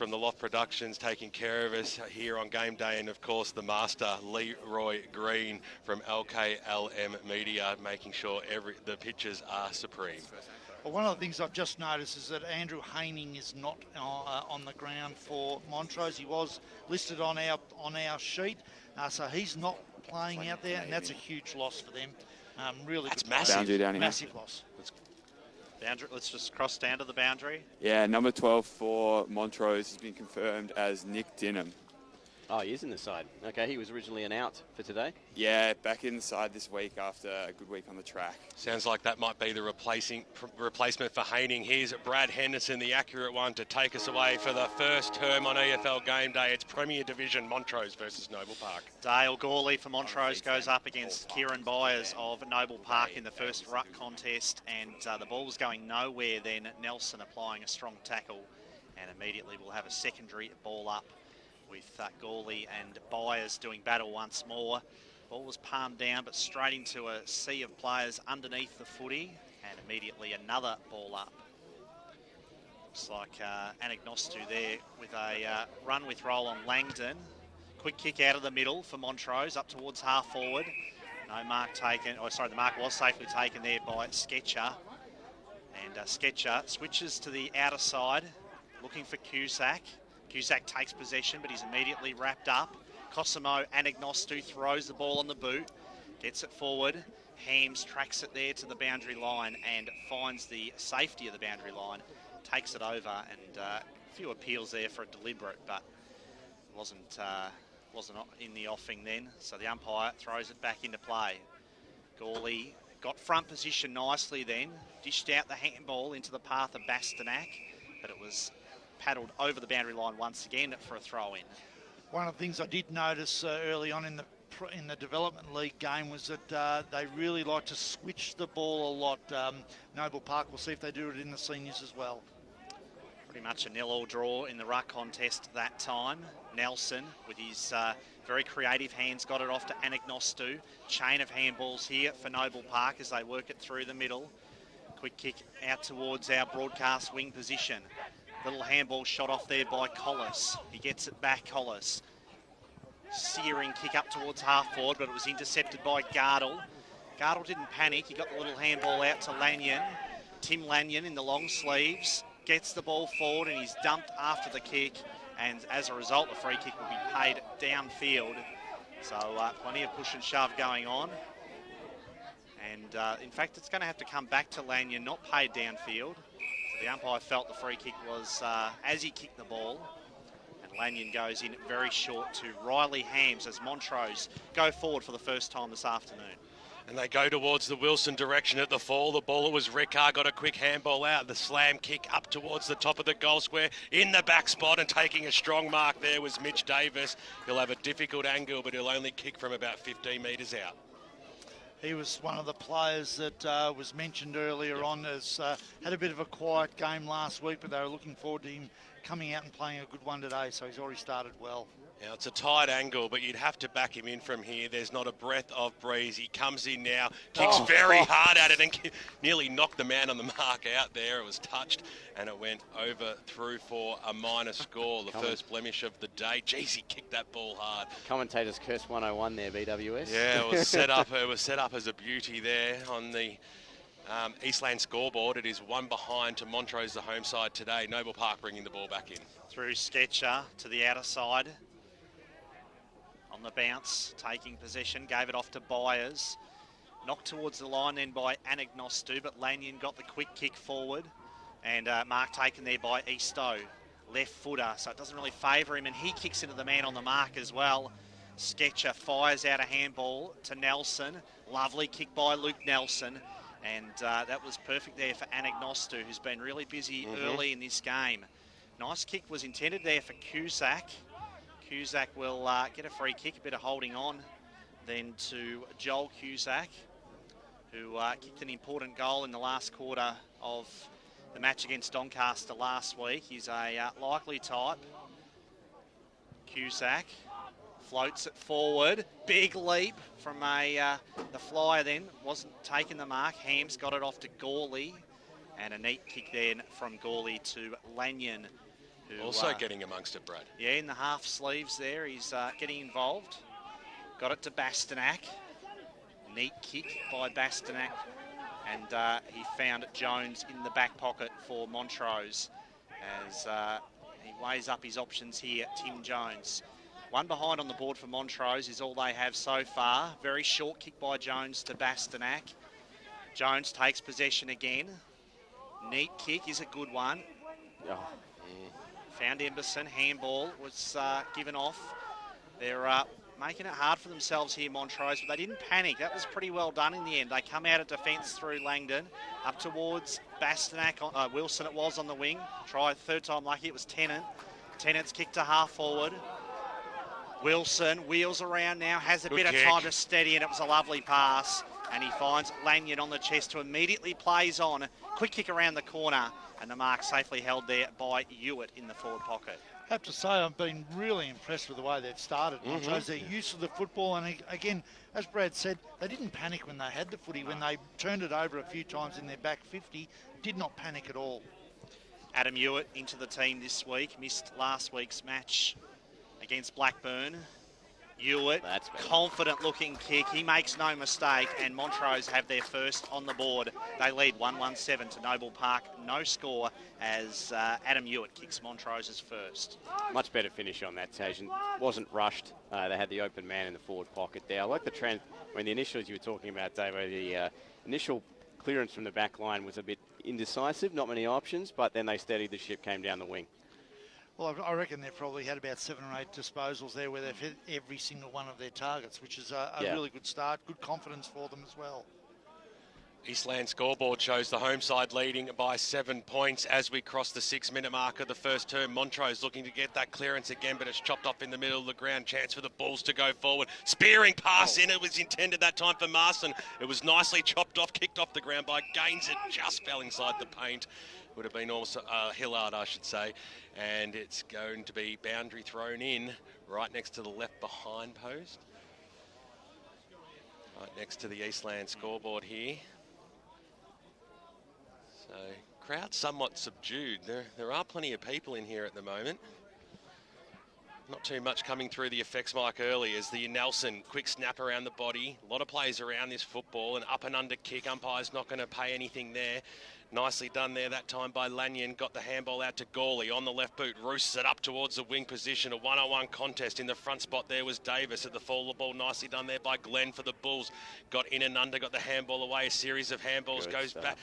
from the Loft Productions taking care of us here on game day, and of course the master Leroy Green from LKLM Media making sure the pitches are supreme. Well, one of the things I've just noticed is that Andrew Haining is not on the ground for Montrose. He was listed on our sheet, so he's not playing out there, and that's a huge loss for them. Really, that's massive. Massive loss. Boundary, let's just cross down to the boundary. Yeah, number 12 for Montrose has been confirmed as Nick Dinham. Oh, he is in the side. Okay, he was originally an out for today. Yeah, back in the side this week after a good week on the track. Sounds like that might be the replacement for Haining. Here's Brad Henderson, the accurate one to take us away for the first term on EFL Game Day. It's Premier Division, Montrose versus Noble Park. Dale Gawley for Montrose goes up against Kieran Byers of Noble Park in the first ruck contest, and the ball was going nowhere then. Nelson applying a strong tackle, and immediately we'll have a secondary ball up with Gawley and Byers doing battle once more. Ball was palmed down, but straight into a sea of players underneath the footy, and immediately another ball up. Looks like Anagnostu there with a run with roll on Langdon. Quick kick out of the middle for Montrose, up towards half forward. No mark taken, the mark was safely taken there by Sketcher. And Sketcher switches to the outer side, looking for Cusack. Cusack takes possession, but he's immediately wrapped up. Cosimo Anagnostu throws the ball on the boot, gets it forward. Hams tracks it there to the boundary line and finds the safety of the boundary line, takes it over, and a few appeals there for a deliberate, but wasn't in the offing then. So the umpire throws it back into play. Gawley got front position nicely then, dished out the handball into the path of Bastanak, but it was paddled over the boundary line once again for a throw-in. One of the things I did notice early on in the Development League game was that they really like to switch the ball a lot. Noble Park, we'll see if they do it in the seniors as well. Pretty much a 0-0 draw in the ruck contest that time. Nelson, with his very creative hands, got it off to Anagnostu. Chain of handballs here for Noble Park as they work it through the middle. Quick kick out towards our broadcast wing position. Little handball shot off there by Collis. He gets it back, Collis. Searing kick up towards half forward, but it was intercepted by Gardle. Gardle didn't panic. He got the little handball out to Lanyon. Tim Lanyon in the long sleeves gets the ball forward, and he's dumped after the kick. And as a result, the free kick will be paid downfield. So plenty of push and shove going on. And in fact, it's going to have to come back to Lanyon, not paid downfield. The umpire felt the free kick was as he kicked the ball, and Lanyon goes in very short to Riley Hams as Montrose go forward for the first time this afternoon. And they go towards the Wilson direction at the fall. The ball, it was Ricard, got a quick handball out. The slam kick up towards the top of the goal square in the back spot, and taking a strong mark there was Mitch Davis. He'll have a difficult angle, but he'll only kick from about 15 metres out. He was one of the players that was mentioned earlier on as had a bit of a quiet game last week, but they were looking forward to him coming out and playing a good one today, so he's already started well. Now, it's a tight angle, but you'd have to back him in from here. There's not a breath of breeze. He comes in now, kicks very hard at it, and nearly knocked the man on the mark out there. It was touched, and it went over through for a minor score, the first blemish of the day. Jeez, he kicked that ball hard. Commentators curse 101 there, BWS. Yeah, it was set up. It was set up as a beauty there on the Eastland scoreboard. It is one behind to Montrose, the home side today. Noble Park bringing the ball back in. Through Sketcher to the outer side. On the bounce, taking possession, gave it off to Byers. Knocked towards the line then by Anagnostu, but Lanyon got the quick kick forward. And mark taken there by Easto. Left footer, so it doesn't really favour him, and he kicks into the man on the mark as well. Sketcher fires out a handball to Nelson. Lovely kick by Luke Nelson. And that was perfect there for Anagnostu, who's been really busy early in this game. Nice kick was intended there for Cusack. Cusack will get a free kick, a bit of holding on then to Joel Cusack, who kicked an important goal in the last quarter of the match against Doncaster last week. He's a likely type. Cusack floats it forward. Big leap from the flyer then. Wasn't taking the mark. Hams got it off to Gawley. And a neat kick then from Gawley to Lanyon, who, Also getting amongst it, Brad. Yeah, in the half sleeves there, he's getting involved. Got it to Bastanak. Neat kick by Bastanak. And he found Jones in the back pocket for Montrose as he weighs up his options here, Tim Jones. One behind on the board for Montrose is all they have so far. Very short kick by Jones to Bastanak. Jones takes possession again. Neat kick is a good one. Oh. Found Emberson. Handball was given off. They're making it hard for themselves here, Montrose, but they didn't panic. That was pretty well done in the end. They come out of defence through Langdon, up towards Bastanak. Wilson it was on the wing. Try third time lucky. It was Tennant. Tennant's kick to half forward. Wilson wheels around now, has a bit of time to steady, and it was a lovely pass. And he finds Lanyon on the chest, who immediately plays on. Quick kick around the corner, and the mark safely held there by Hewitt in the forward pocket. I have to say, I've been really impressed with the way they've started. Montrose, their use of the football, and again, as Brad said, they didn't panic when they had the footy. When they turned it over a few times in their back 50, did not panic at all. Adam Hewitt into the team this week, missed last week's match against Blackburn. Hewitt, confident looking kick. He makes no mistake, and Montrose have their first on the board. They lead 1-1-7 to Noble Park. No score as Adam Hewitt kicks Montrose's first. Much better finish on that occasion. Wasn't rushed. They had the open man in the forward pocket there. I like the trend. When the initials you were talking about, Davo, the initial clearance from the back line was a bit indecisive, not many options, but then they steadied the ship, came down the wing. Well, I reckon they've probably had about 7 or 8 disposals there where they've hit every single one of their targets, which is a really good start, good confidence for them as well. Eastland scoreboard shows the home side leading by 7 points as we cross the 6-minute mark of the first term. Montrose looking to get that clearance again, but it's chopped off in the middle of the ground. Chance for the Bulls to go forward. Spearing pass in. It was intended that time for Marston. It was nicely chopped off, kicked off the ground by Gaines. It just fell inside the paint. Would have been also Hillard, I should say. And it's going to be boundary thrown in right next to the left behind post. Right next to the Eastland scoreboard here. So, crowd somewhat subdued. There are plenty of people in here at the moment. Not too much coming through the effects mic early as the Nelson quick snap around the body. A lot of plays around this football. An up and under kick. Umpire's not going to pay anything there. Nicely done there that time by Lanyon. Got the handball out to Gawley on the left boot. Roosts it up towards the wing position. A 1-on-1 contest. In the front spot there was Davis at the fall of the ball. Nicely done there by Glenn for the Bulls. Got in and under. Got the handball away. A series of handballs. Goes back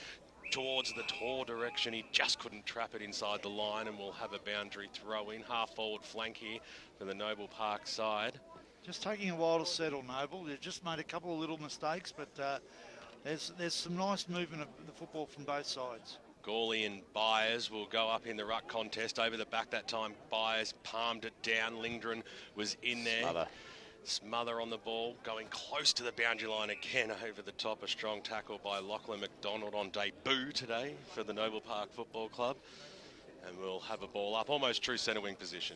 towards the Tor direction. He just couldn't trap it inside the line, and we'll have a boundary throw in. Half forward flank here for the Noble Park side. Just taking a while to settle, Noble. They've just made a couple of little mistakes, but there's some nice movement of the football from both sides. Gawley and Byers will go up in the ruck contest. Over the back that time, Byers palmed it down. Lindgren was in there. Smother on the ball, going close to the boundary line again over the top. A strong tackle by Lachlan McDonald on debut today for the Noble Park Football Club. And we'll have a ball up, almost true centre wing position.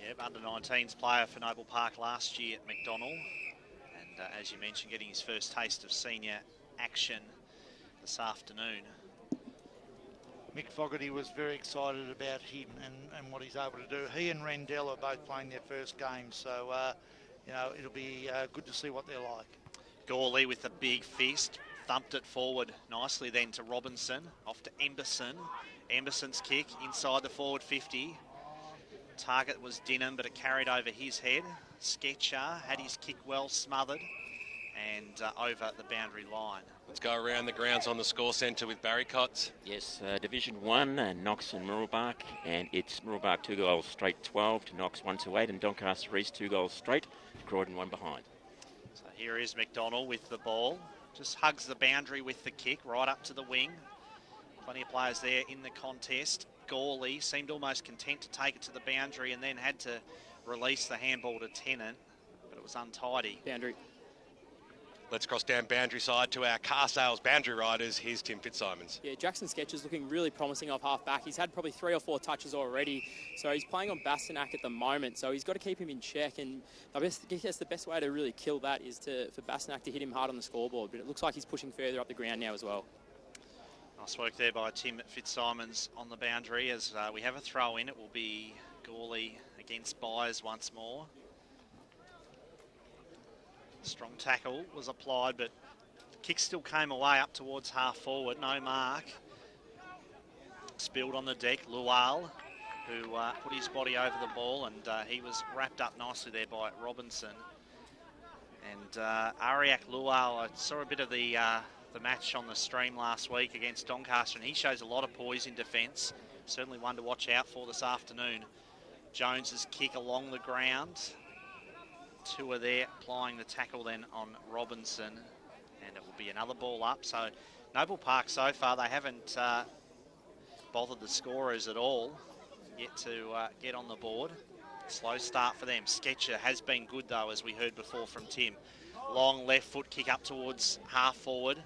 Yep, under-19s player for Noble Park last year at McDonald. And as you mentioned, getting his first taste of senior action this afternoon. Mick Fogarty was very excited about him and what he's able to do. He and Rendell are both playing their first game, so you know, it'll be good to see what they're like. Gawley with a big fist, thumped it forward nicely then to Robinson, off to Emberson. Emberson's kick inside the forward 50. Target was Dinham, but it carried over his head. Sketcher had his kick well smothered and over the boundary line. Let's go around the grounds on the score centre with Barry Cotts. Yes, Division 1, Knox and Murrelbach, and it's Murrelbach 2 goals straight 12 to Knox 1-8, and Doncaster East 2 goals straight to Croydon 1 behind. So here is McDonald with the ball. Just hugs the boundary with the kick right up to the wing. Plenty of players there in the contest. Gawley seemed almost content to take it to the boundary and then had to release the handball to Tennant, but it was untidy. Boundary. Let's cross down boundary side to our car sales boundary riders. Here's Tim Fitzsimons. Yeah, Jackson Sketcher's looking really promising off half back. He's had probably 3 or 4 touches already, so he's playing on Bastanak at the moment, so he's got to keep him in check, and I guess the best way to really kill that is for Bastanak to hit him hard on the scoreboard, but it looks like he's pushing further up the ground now as well. Nice work there by Tim Fitzsimons on the boundary. As we have a throw in, it will be Gawley against Byers once more. Strong tackle was applied, but the kick still came away up towards half forward. No mark. Spilled on the deck, Lual, who put his body over the ball, and he was wrapped up nicely there by Robinson. And Ariak Lual, I saw a bit of the match on the stream last week against Doncaster, and he shows a lot of poise in defence. Certainly one to watch out for this afternoon. Jones's kick along the ground. Two are there, applying the tackle then on Robinson, and it will be another ball up. So Noble Park so far, they haven't bothered the scorers at all yet to get on the board. Slow start for them. Sketcher has been good though, as we heard before from Tim. Long left foot kick up towards half forward.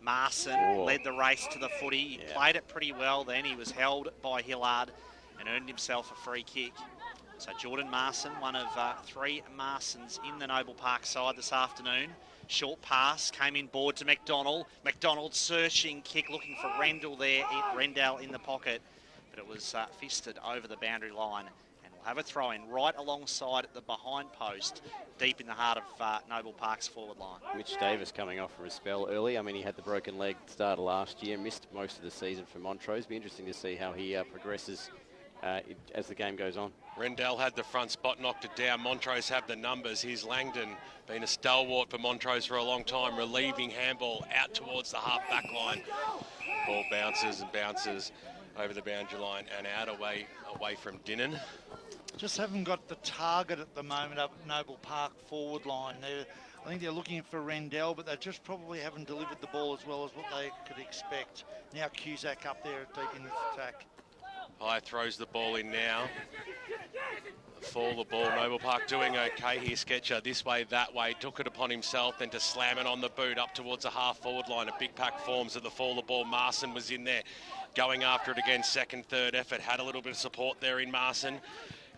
Marson led the race to the footy. He played it pretty well then. He was held by Hillard and earned himself a free kick. So Jordan Marson, one of three Marsons in the Noble Park side this afternoon. Short pass, came in board to McDonald. McDonald searching kick, looking for Rendell there. Rendell in the pocket, but it was fisted over the boundary line. And we'll have a throw in right alongside the behind post, deep in the heart of Noble Park's forward line. Mitch Davis coming off for a spell early. I mean, he had the broken leg started last year, missed most of the season for Montrose. Be interesting to see how he progresses as the game goes on. Rendell had the front spot, knocked it down. Montrose have the numbers. Here's Langdon, been a stalwart for Montrose for a long time, relieving handball out towards the half-back line. Ball bounces and bounces over the boundary line and out away from Dinnan. Just haven't got the target at the moment up Noble Park forward line. I think they're looking for Rendell, but they just probably haven't delivered the ball as well as what they could expect. Now Cusack up there deep in the attack. High throws the ball in now. Fall the ball. Noble Park doing okay here. Sketcher this way, that way. Took it upon himself then to slam it on the boot up towards the half forward line. A big pack forms at the fall the ball. Marson was in there going after it again. Second, third effort. Had a little bit of support there in Marson.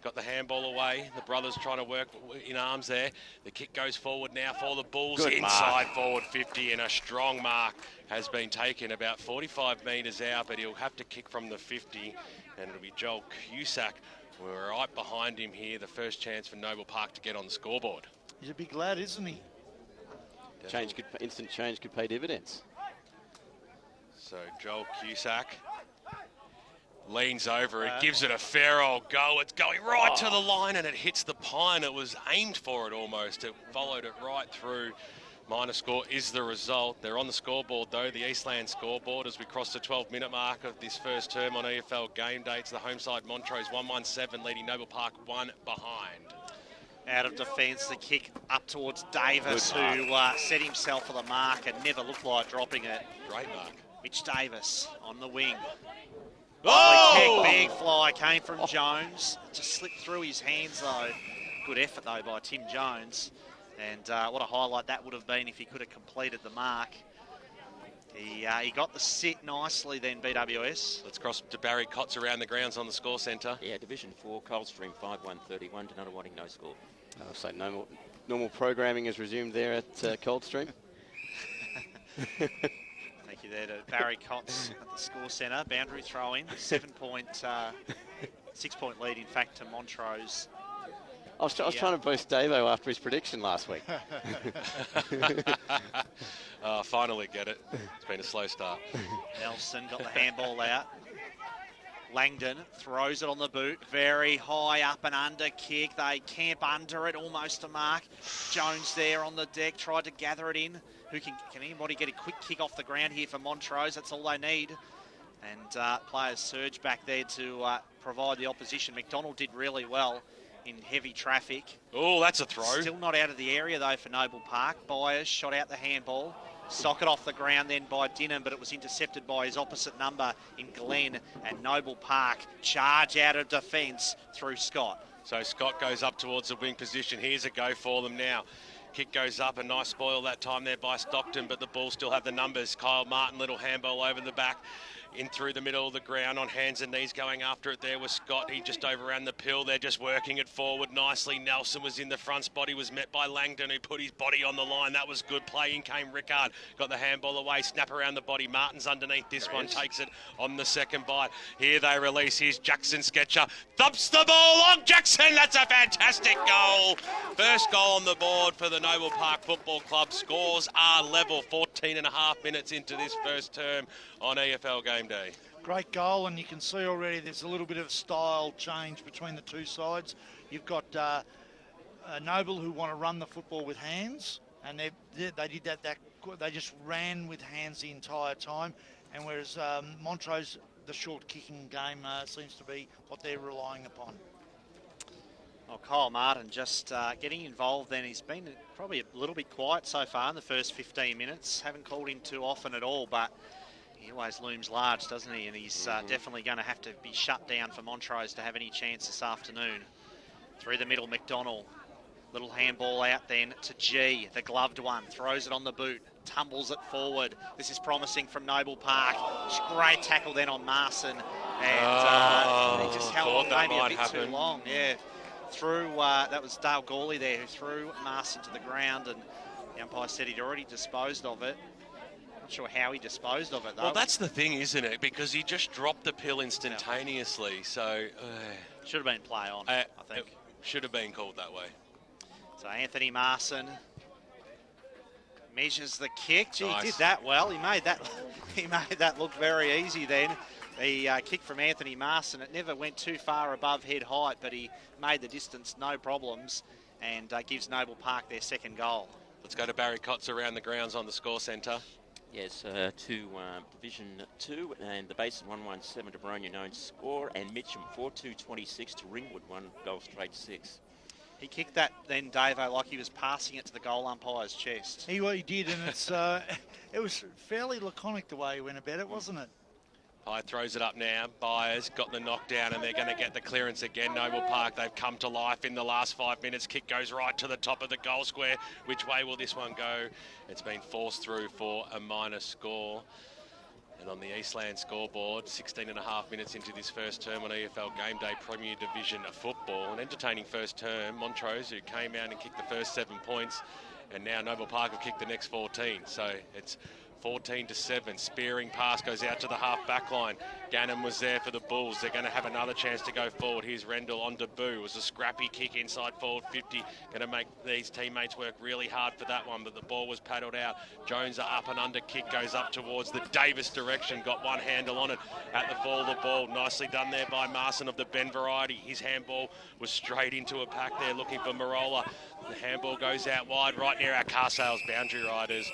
Got the handball away. The brothers trying to work in arms there. The kick goes forward now for the Bulls. Good inside mark. forward 50, and a strong mark has been taken about 45 metres out, but he'll have to kick from the 50, and it'll be Joel Cusack. We're right behind him here. The first chance for Noble Park to get on the scoreboard. He's a big lad, isn't he? Instant change could pay dividends. So Joel Cusack leans over it, gives it a fair old go. It's going right to the line and it hits the pine. It was aimed for it almost. It followed it right through. Minor score is the result. They're on the scoreboard though, the Eastland scoreboard, as we cross the 12-minute mark of this first term on EFL game dates. The home side Montrose 1-1-7 leading Noble Park 1 behind. Out of defence, the kick up towards Davis, who set himself for the mark and never looked like dropping it. Great mark. Mitch Davis on the wing. Oh! Kick, big fly came from Jones. Just slipped through his hands though. Good effort though by Tim Jones. And what a highlight that would have been if he could have completed the mark. He got the sit nicely then, BWS. Let's cross to Barry Cotts around the grounds on the score centre. Yeah, Division 4, Coldstream 5-1-31 to Nunawading, no score. So normal programming is resumed there at Coldstream. Thank you there to Barry Cotts at the score centre. Boundary throw in, 6-point lead in fact to Montrose. I was trying to boost Davo after his prediction last week. Finally get it. It's been a slow start. Nelson got the handball out. Langdon throws it on the boot. Very high up and under kick. They camp under it, almost a mark. Jones there on the deck, tried to gather it in. Can anybody get a quick kick off the ground here for Montrose? That's all they need. And players surge back there to provide the opposition. McDonald did really well in heavy traffic. Oh, that's a throw. Still not out of the area though for Noble Park. Byers shot out the handball. Socket off the ground then by Dinham, but it was intercepted by his opposite number in Glenn. And Noble Park charge out of defence through Scott. So Scott goes up towards the wing position. Here's a go for them now. Kick goes up, a nice spoil that time there by Stockton, but the Bulls still have the numbers. Kyle Martin, little handball over the back. in through the middle of the ground on hands and knees going after it. There was Scott. He just overran the pill. They're just working it forward nicely. Nelson was in the front spot. He was met by Langdon, who put his body on the line. That was good play. In came Rickard. Got the handball away. Snap around the body. Martin's underneath this one. Takes it on the second bite. Here they release. Here's Jackson Sketcher. Thumps the ball along. Jackson. That's a fantastic goal. First goal on the board for the Noble Park Football Club. Scores are level. 14 and a half minutes into this first term on EFL game day. Great goal, and you can see already there's a little bit of style change between the two sides. You've got Noble, who want to run the football with hands, and they did that. They just ran with hands the entire time, and whereas Montrose, the short kicking game seems to be what they're relying upon. Well, Kyle Martin just getting involved then. He's been probably a little bit quiet so far in the first 15 minutes. Haven't called him too often at all, but he always looms large, doesn't he? And he's definitely going to have to be shut down for Montrose to have any chance this afternoon. Through the middle, McDonald. Little handball out then to G, the gloved one. Throws it on the boot, tumbles it forward. This is promising from Noble Park. Great tackle then on Marson. And he just held on maybe a bit too long. Yeah. Threw, that was Dale Gawley there who threw Marson to the ground, and the umpire said he'd already disposed of it. Not sure how he disposed of it, though. Well, that's the thing, isn't it? Because he just dropped the pill instantaneously. Yeah. So should have been play on, I think. It should have been called that way. So Anthony Marson measures the kick. Gee, nice. He did that well. He made that look very easy then. The kick from Anthony Marson, it never went too far above head height, but he made the distance no problems, and gives Noble Park their second goal. Let's go to Barry Cotts around the grounds on the score centre. Yes, to Division 2, and the Basin 117 to Baronia known score, and Mitcham 4-2-26 to Ringwood 1 goal straight 6. He kicked that then, Davo, like he was passing it to the goal umpire's chest. He did, and it's it was fairly laconic the way he went about it, wasn't it? Pye throws it up now. Byers got the knockdown, and they're going to get the clearance again. Noble Park, they've come to life in the last 5 minutes. Kick goes right to the top of the goal square. Which way will this one go? It's been forced through for a minor score. And on the Eastland scoreboard, 16 and a half minutes into this first term on EFL Game Day Premier Division of football. An entertaining first term. Montrose, who came out and kicked the first 7 points, and now Noble Park have kicked the next 14. So it's 14-7. Spearing pass goes out to the half back line. Gannon was there for the Bulls. They're going to have another chance to go forward. Here's Rendell on debut. It was a scrappy kick inside forward 50. Going to make these teammates work really hard for that one, but the ball was paddled out. Jones, a up and under kick, goes up towards the Davis direction. Got one handle on it at the fall of the ball. Nicely done there by Marson of the Ben variety. His handball was straight into a pack there looking for Marola. The handball goes out wide right near our car sales boundary riders.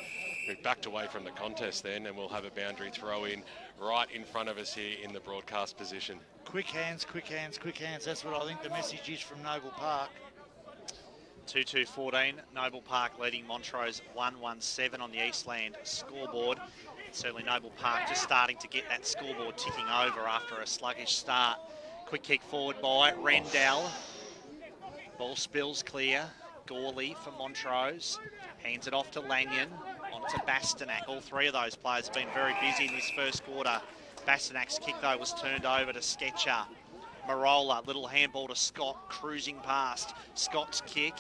We've backed away from the contest then, and we'll have a boundary throw in right in front of us here in the broadcast position. Quick hands, quick hands, quick hands. That's what I think the message is from Noble Park. 2-2-14, Noble Park leading Montrose 1-1-7 on the Eastland scoreboard. Certainly Noble Park just starting to get that scoreboard ticking over after a sluggish start. Quick kick forward by Rendell. Ball spills clear. Gawley for Montrose. Hands it off to Lanyon. On to Bastenac. All three of those players have been very busy in this first quarter. Bastenac's kick, though, was turned over to Sketcher. Marola, little handball to Scott, cruising past. Scott's kick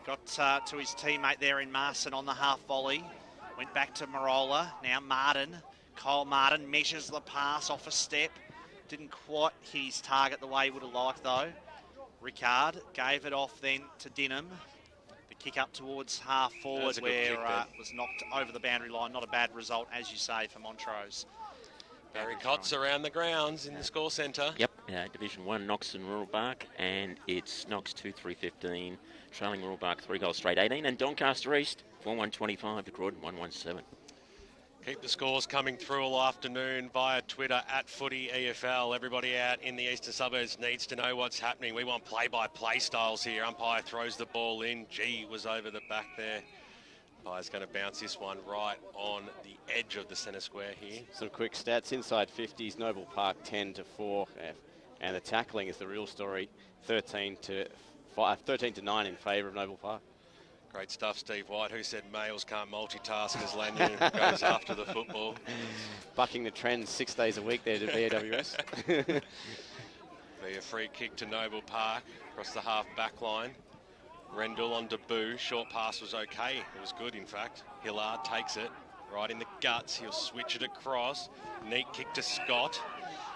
got to his teammate there in Marson on the half volley. Went back to Marola. Now Martin. Kyle Martin measures the pass off a step. Didn't quite hit his target the way he would have liked, though. Rickard gave it off then to Dinham. Kick up towards half forward where was knocked over the boundary line. Not a bad result, as you say, for Montrose. Barry Cotts around the grounds in the score centre. Yep, Division 1, Knox and Rural Bark, and it's Knox 2-3-15, trailing Rural Bark 3 goals straight 18, and Doncaster East 4-1-25 to Croydon 1-1-7. Keep the scores coming through all afternoon via Twitter at Footy EFL. Everybody out in the eastern suburbs needs to know what's happening. We want play-by-play styles here. Umpire throws the ball in. G was over the back there. Umpire's going to bounce this one right on the edge of the centre square here. Some quick stats. Inside 50s, Noble Park 10-4. And the tackling is the real story. 13-9 in favour of Noble Park. Great stuff, Steve White, who said males can't multitask as Lanyon goes after the football. Bucking the trend 6 days a week there to BAWS. Be a free kick to Noble Park across the half back line. Rendell on debut. Short pass was okay. It was good, in fact. Hillard takes it right in the guts. He'll switch it across. Neat kick to Scott.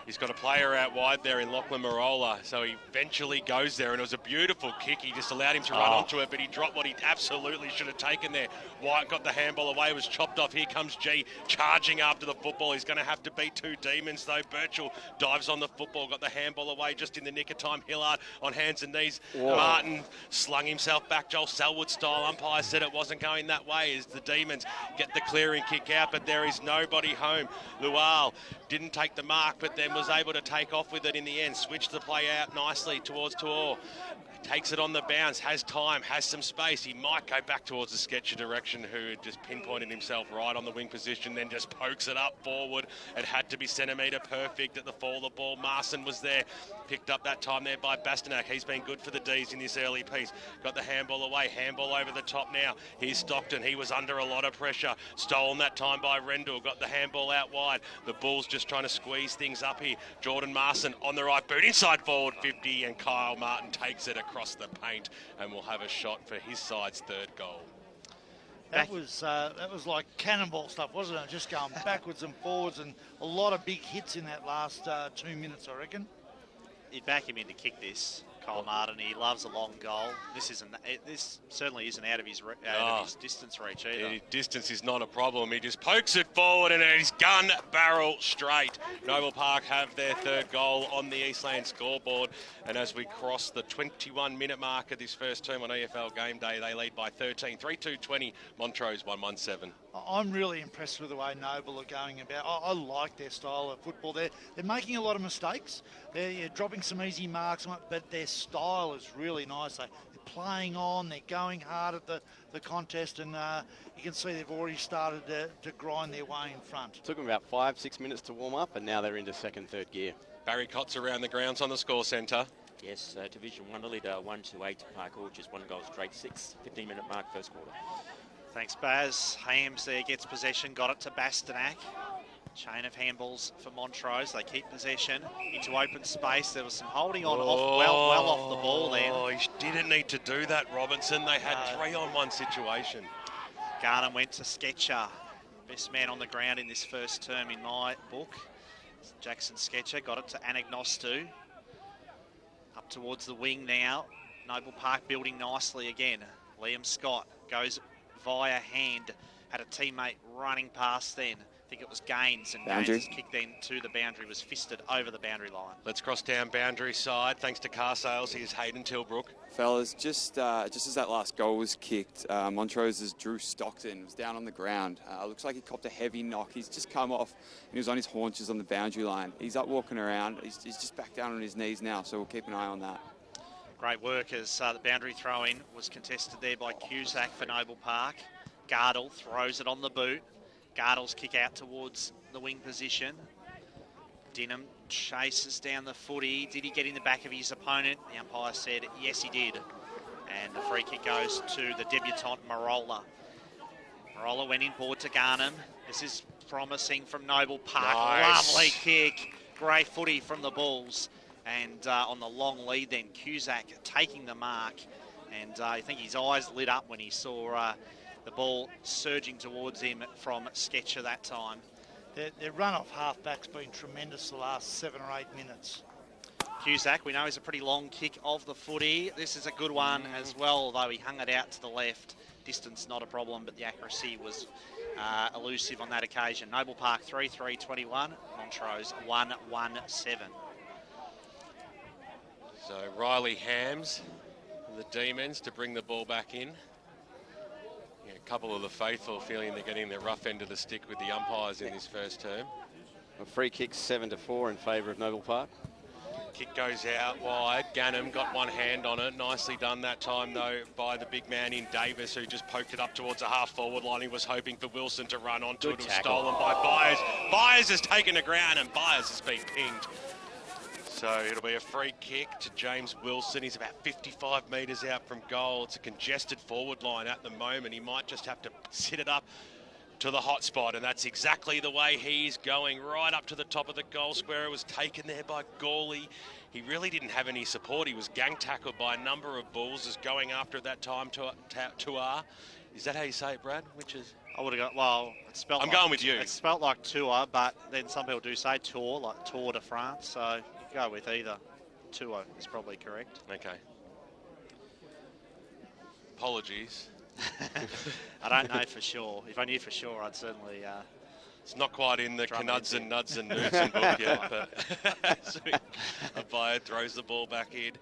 He's got a player out wide there in Lachlan Marola, so he eventually goes there, and it was a beautiful kick. He just allowed him to run onto it, but he dropped what he absolutely should have taken there. White got the handball away, was chopped off. Here comes G charging after the football. He's going to have to beat two demons, though. Birchall dives on the football, got the handball away just in the nick of time. Hillard on hands and knees. Whoa. Martin slung himself back, Joel Selwood style. Umpire said it wasn't going that way as the demons get the clearing kick out, but there is nobody home. Lual didn't take the mark, but then was able to take off with it in the end. Switched the play out nicely towards Tuor. Takes it on the bounce, has time, has some space. He might go back towards the Sketcher direction, who had just pinpointed himself right on the wing position, then just pokes it up forward. It had to be centimetre perfect at the fall of the ball. Marson was there, picked up that time there by Bastanak. He's been good for the D's in this early piece. Got the handball away, handball over the top now. Here's Stockton, he was under a lot of pressure. Stolen that time by Rendell, got the handball out wide. The Bulls just trying to squeeze things up here. Jordan Marson on the right boot, inside forward 50, and Kyle Martin takes it across the paint and will have a shot for his side's third goal. That was like cannonball stuff, wasn't it? Just going backwards and forwards, and a lot of big hits in that last 2 minutes, I reckon. You'd back him in to kick this, Kyle Martin. He loves a long goal. This certainly isn't out of his distance reach either. Distance is not a problem. He just pokes it forward and he's gun barrel straight. Noble Park have their third goal on the Eastland scoreboard. And as we cross the 21-minute mark of this first term on EFL game day, they lead by 13. 3-2-20, Montrose 1-1-7. I'm really impressed with the way Noble are going about. I like their style of football. They're making a lot of mistakes. They're dropping some easy marks, but their style is really nice. They're playing on, they're going hard at the contest, and you can see they've already started to grind their way in front. It took them about 5-6 minutes to warm up, and now they're into second, third gear. Barry Cott's around the grounds on the score centre. Yes, Division 1 leader 1-8 Park Orchards, 1 goal straight 6, 15-minute mark first quarter. Thanks, Baz. Hams there gets possession, got it to Bastanak. Chain of handballs for Montrose. They keep possession into open space. There was some holding on well off the ball then. Oh, he didn't need to do that, Robinson. They had 3-on-1 situation. Garnham went to Sketcher. Best man on the ground in this first term in my book. Jackson Sketcher got it to Anagnostu. Up towards the wing now. Noble Park building nicely again. Liam Scott goes via hand. Had a teammate running past then. I think it was Gaines, and Gaines' kick then to the boundary was fisted over the boundary line. Let's cross down boundary side. Thanks to car sales, here's Hayden Tilbrook. Fellas, just as that last goal was kicked, Montrose's Drew Stockton was down on the ground. Looks like he copped a heavy knock. He's just come off and he was on his haunches on the boundary line. He's up walking around. He's just back down on his knees now, so we'll keep an eye on that. Great work as the boundary throw-in was contested there by Cusack for Noble Park. Gardle throws it on the boot. Gardle's kick out towards the wing position. Dinham chases down the footy. Did he get in the back of his opponent? The umpire said yes, he did. And the free kick goes to the debutant Marola. Marola went in forward to Garnham. This is promising from Noble Park. Nice. Lovely kick. Great footy from the Bulls. And on the long lead then, Cusack taking the mark. And I think his eyes lit up when he saw the ball surging towards him from Sketcher that time. Their run-off halfback's been tremendous the last 7 or 8 minutes. Cusack, we know, is a pretty long kick of the footy. This is a good one as well, although he hung it out to the left. Distance not a problem, but the accuracy was elusive on that occasion. Noble Park 3-3-21, Montrose 1-1-7. So Riley Hams, the Demons, to bring the ball back in. Yeah, a couple of the faithful feeling they're getting the rough end of the stick with the umpires in this first term. A free kick 7-4 in favour of Noble Park. Kick goes out wide. Ganham got one hand on it. Nicely done that time, though, by the big man in Davis, who just poked it up towards the half-forward line. He was hoping for Wilson to run onto it. It was stolen by Byers. Byers has taken the ground, and Byers has been pinged. So it'll be a free kick to James Wilson. He's about 55 metres out from goal. It's a congested forward line at the moment. He might just have to sit it up to the hot spot, and that's exactly the way he's going, right up to the top of the goal square. It was taken there by Gawley. He really didn't have any support. He was gang tackled by a number of Bulls as going after at that time to Is that how you say it, Brad? Which is... I would have got, well, it's spelled going with you. It's spelled like tour, but then some people do say tour, like Tour de France, so you can go with either. Tour is probably correct. Okay. Apologies. I don't know for sure. If I knew for sure, I'd certainly... it's not quite in the Knuds and Nuds and Nudes book yet, but umpire throws the ball back in.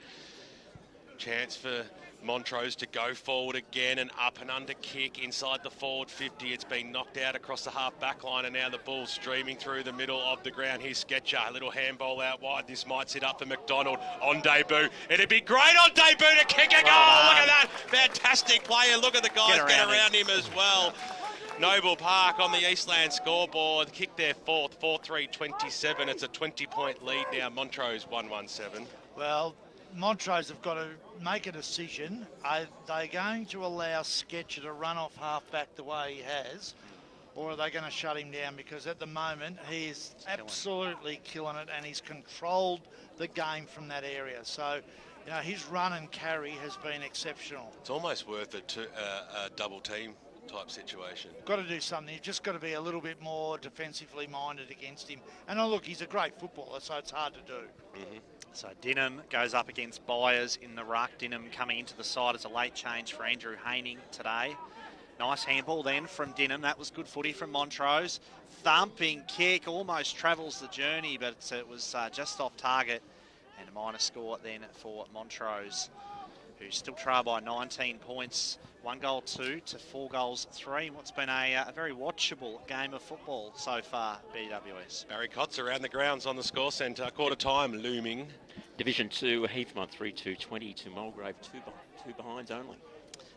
Chance for Montrose to go forward again, and up and under kick inside the forward 50. It's been knocked out across the half back line, and now the ball's streaming through the middle of the ground. Here's Sketcher, a little handball out wide. This might sit up for McDonald on debut. It'd be great on debut to kick a goal. Look at that. Fantastic player. Look at the guys get around him as well. Noble Park on the Eastland scoreboard. Kick their fourth, 4-3-27. It's a 20-point lead now. Montrose 1-1-7. Well, Montrose have got to make a decision. Are they going to allow Sketcher to run off half-back the way he has, or are they going to shut him down? Because at the moment, he is absolutely killing it, and he's controlled the game from that area. So, you know, his run and carry has been exceptional. It's almost worth a double team type situation. Got to do something. You've just got to be a little bit more defensively minded against him. And look, he's a great footballer, so it's hard to do. So Denham goes up against Byers in the ruck. Denham coming into the side as a late change for Andrew Haining today. Nice handball then from Denham. That was good footy from Montrose. Thumping kick, almost travels the journey, but it was just off target. And a minor score then for Montrose, who still trail by 19 points. 1 goal 2 to 4 goals 3 in what's been a very watchable game of football so far, BWS. Barry Cotts around the grounds on the score centre. Quarter time looming. Division 2, Heathmont 3-2-20 to Mulgrave, two behinds only.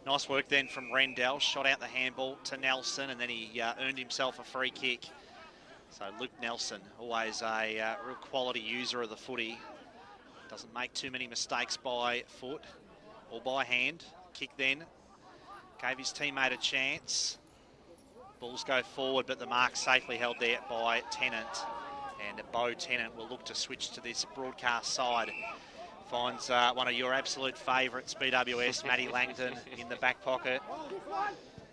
Nice work then from Rendell. Shot out the handball to Nelson, and then he earned himself a free kick. So Luke Nelson, always a real quality user of the footy. Doesn't make too many mistakes by foot or by hand. Kick then. Gave his teammate a chance. Bulls go forward, but the mark safely held there by Tennant. And Bo Tennant will look to switch to this broadcast side. Finds one of your absolute favourites, BWS, Matty Langdon, in the back pocket.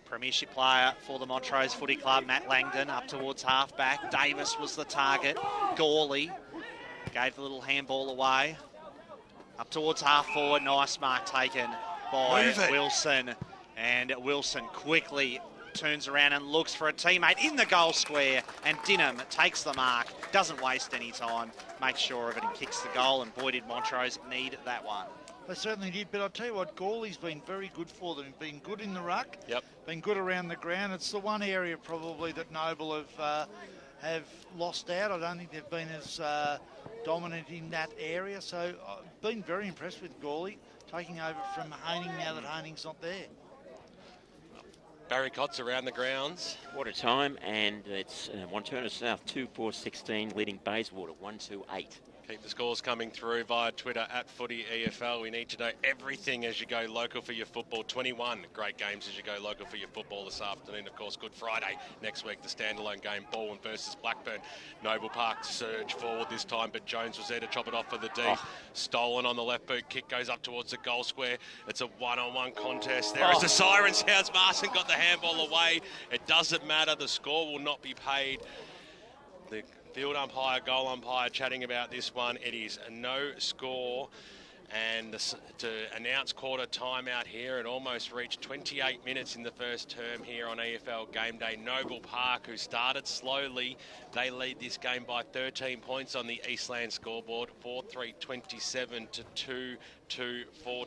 Premiership player for the Montrose Footy Club, Matt Langdon, up towards half-back. Davis was the target. Gawley gave the little handball away. Up towards half-forward, nice mark taken by Wilson. And Wilson quickly turns around and looks for a teammate in the goal square, and Denham takes the mark, doesn't waste any time, makes sure of it and kicks the goal, and boy did Montrose need that one. They certainly did, but I'll tell you what, Gawley's been very good for them. Been good in the ruck, been good around the ground. It's the one area probably that Noble have lost out. I don't think they've been as dominant in that area, so I've been very impressed with Gawley, taking over from Haining now that Haining's not there. Barry Cotts around the grounds. Quarter time, and it's Montana South 2-4-16, leading Bayswater 1-2-8. Keep the scores coming through via Twitter at Footy EFL. We need to know everything as you go local for your football. 21 great games as you go local for your football this afternoon. Of course, Good Friday next week, the standalone game, Baldwin versus Blackburn. Noble Park surge forward this time, but Jones was there to chop it off for the D. Stolen on the left boot. Kick goes up towards the goal square. It's a one-on-one contest. There is the siren sounds. Marson got the handball away. It doesn't matter. The score will not be paid. The field umpire, goal umpire chatting about this one. It is a no score, and to announce quarter time out here, it almost reached 28 minutes in the first term here on EFL Game Day. Noble Park, who started slowly, they lead this game by 13 points on the Eastland scoreboard, 4-3-27 to 2-2-14 for